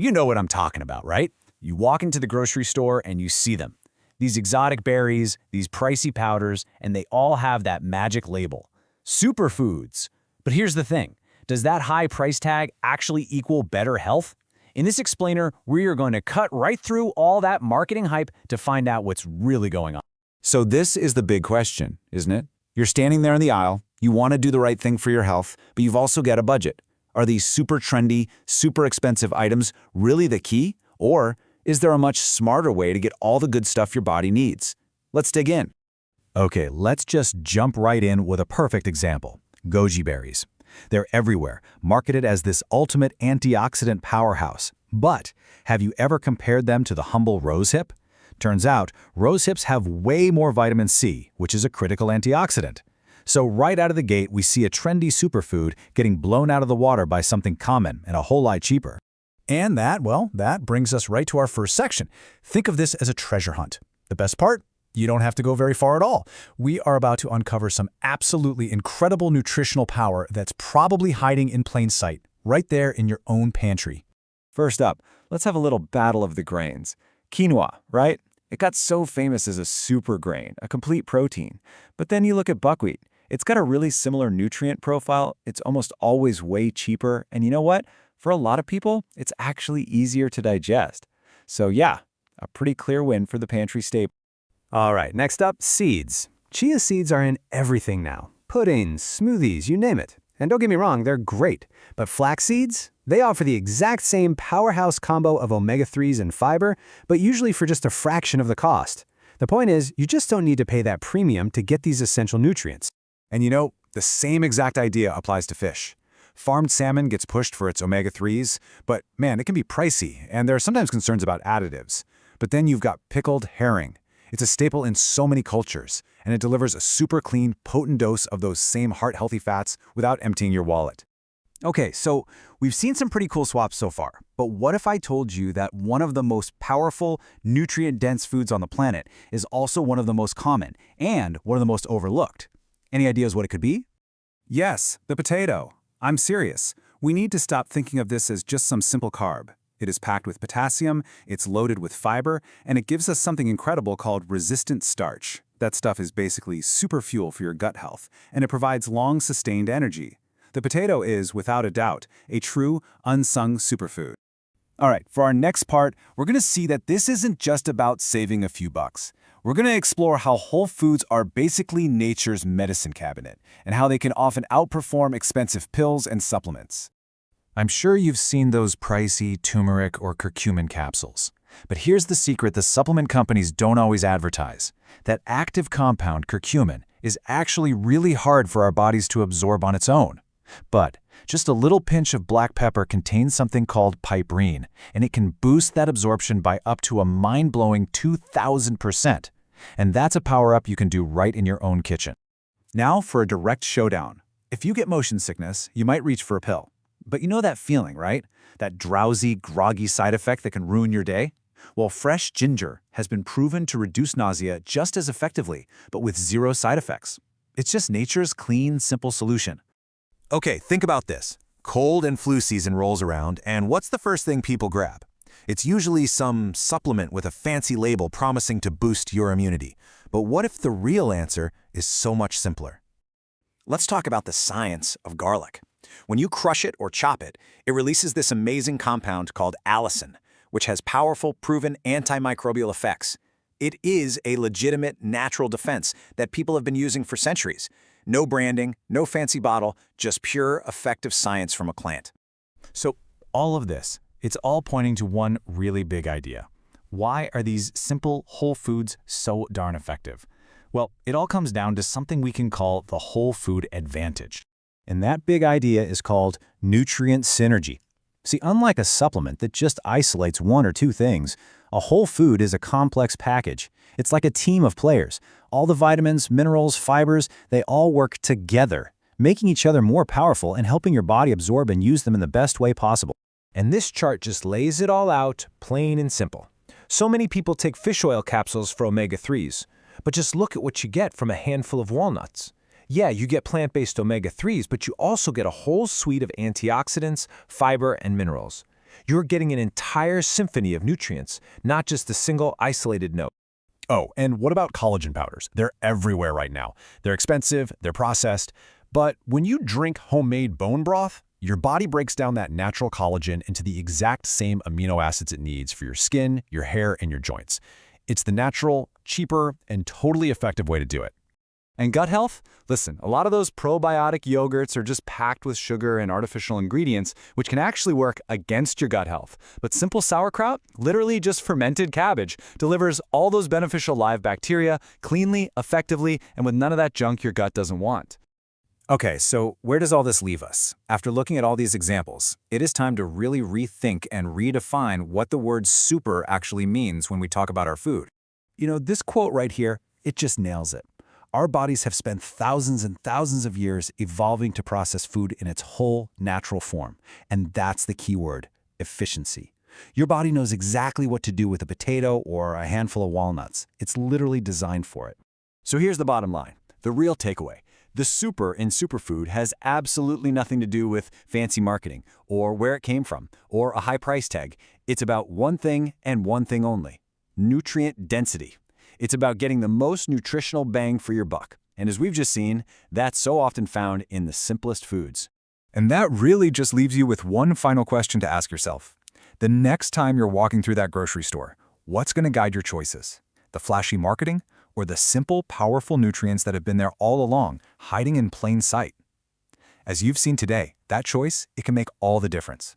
You know what I'm talking about, right? You walk into the grocery store and you see them. These exotic berries, these pricey powders, and they all have that magic label. Superfoods. But here's the thing. Does that high price tag actually equal better health? In this explainer, we are going to cut right through all that marketing hype to find out what's really going on. So this is the big question, isn't it? You're standing there in the aisle, you want to do the right thing for your health, but you've also got a budget. Are these super trendy, super expensive items really the key? Or is there a much smarter way to get all the good stuff your body needs? Let's dig in. Okay, let's just jump right in with a perfect example. Goji berries. They're everywhere, marketed as this ultimate antioxidant powerhouse. But have you ever compared them to the humble rosehip? Turns out, rosehips have way more vitamin C, which is a critical antioxidant. So right out of the gate, we see a trendy superfood getting blown out of the water by something common and a whole lot cheaper. And that brings us right to our first section. Think of this as a treasure hunt. The best part? You don't have to go very far at all. We are about to uncover some absolutely incredible nutritional power that's probably hiding in plain sight, right there in your own pantry. First up, let's have a little battle of the grains. Quinoa, right? It got so famous as a super grain, a complete protein. But then you look at buckwheat. It's got a really similar nutrient profile. It's almost always way cheaper. And you know what? For a lot of people, it's actually easier to digest. So yeah, a pretty clear win for the pantry staple. All right, next up, seeds. Chia seeds are in everything now. Puddings, smoothies, you name it. And don't get me wrong, they're great. But flax seeds? They offer the exact same powerhouse combo of omega-3s and fiber, but usually for just a fraction of the cost. The point is, you just don't need to pay that premium to get these essential nutrients. And you know, the same exact idea applies to fish. Farmed salmon gets pushed for its omega-3s, but man, it can be pricey, and there are sometimes concerns about additives. But then you've got pickled herring. It's a staple in so many cultures, and it delivers a super clean, potent dose of those same heart-healthy fats without emptying your wallet. Okay, so we've seen some pretty cool swaps so far, but what if I told you that one of the most powerful, nutrient-dense foods on the planet is also one of the most common and one of the most overlooked? Any ideas what it could be? Yes, the potato. I'm serious. We need to stop thinking of this as just some simple carb. It is packed with potassium, it's loaded with fiber, and it gives us something incredible called resistant starch. That stuff is basically super fuel for your gut health, and it provides long, sustained energy. The potato is, without a doubt, a true, unsung superfood. All right, for our next part, we're going to see that this isn't just about saving a few bucks. We're going to explore how whole foods are basically nature's medicine cabinet, and how they can often outperform expensive pills and supplements. I'm sure you've seen those pricey turmeric or curcumin capsules. But here's the secret the supplement companies don't always advertise. That active compound, curcumin, is actually really hard for our bodies to absorb on its own. But just a little pinch of black pepper contains something called piperine, and it can boost that absorption by up to a mind-blowing 2,000%. And that's a power-up you can do right in your own kitchen. Now for a direct showdown. If you get motion sickness, you might reach for a pill. But you know that feeling, right? That drowsy, groggy side effect that can ruin your day? Well, fresh ginger has been proven to reduce nausea just as effectively, but with zero side effects. It's just nature's clean, simple solution. Okay, think about this. Cold and flu season rolls around, and what's the first thing people grab? It's usually some supplement with a fancy label promising to boost your immunity. But what if the real answer is so much simpler? Let's talk about the science of garlic. When you crush it or chop it, it releases this amazing compound called allicin, which has powerful, proven antimicrobial effects. It is a legitimate natural defense that people have been using for centuries. No branding, no fancy bottle, just pure, effective science from a plant. So all of this, it's all pointing to one really big idea. Why are these simple whole foods so darn effective? Well, it all comes down to something we can call the whole food advantage. And that big idea is called nutrient synergy. See, unlike a supplement that just isolates one or two things, a whole food is a complex package. It's like a team of players. All the vitamins, minerals, fibers, they all work together, making each other more powerful and helping your body absorb and use them in the best way possible. And this chart just lays it all out, plain and simple. So many people take fish oil capsules for omega-3s, but just look at what you get from a handful of walnuts. Yeah, you get plant-based omega-3s, but you also get a whole suite of antioxidants, fiber, and minerals. You're getting an entire symphony of nutrients, not just a single isolated note. Oh, and what about collagen powders? They're everywhere right now. They're expensive, they're processed, but when you drink homemade bone broth, your body breaks down that natural collagen into the exact same amino acids it needs for your skin, your hair, and your joints. It's the natural, cheaper, and totally effective way to do it. And gut health? Listen, a lot of those probiotic yogurts are just packed with sugar and artificial ingredients, which can actually work against your gut health. But simple sauerkraut, literally just fermented cabbage, delivers all those beneficial live bacteria cleanly, effectively, and with none of that junk your gut doesn't want. Okay, so where does all this leave us? After looking at all these examples, it is time to really rethink and redefine what the word super actually means when we talk about our food. You know, this quote right here, it just nails it. Our bodies have spent thousands and thousands of years evolving to process food in its whole natural form. And that's the key word, efficiency. Your body knows exactly what to do with a potato or a handful of walnuts. It's literally designed for it. So here's the bottom line, the real takeaway. The super in superfood has absolutely nothing to do with fancy marketing or where it came from or a high price tag. It's about one thing and one thing only, nutrient density. It's about getting the most nutritional bang for your buck. And as we've just seen, that's so often found in the simplest foods. And that really just leaves you with one final question to ask yourself. The next time you're walking through that grocery store, what's going to guide your choices? The flashy marketing or the simple, powerful nutrients that have been there all along, hiding in plain sight? As you've seen today, that choice, it can make all the difference.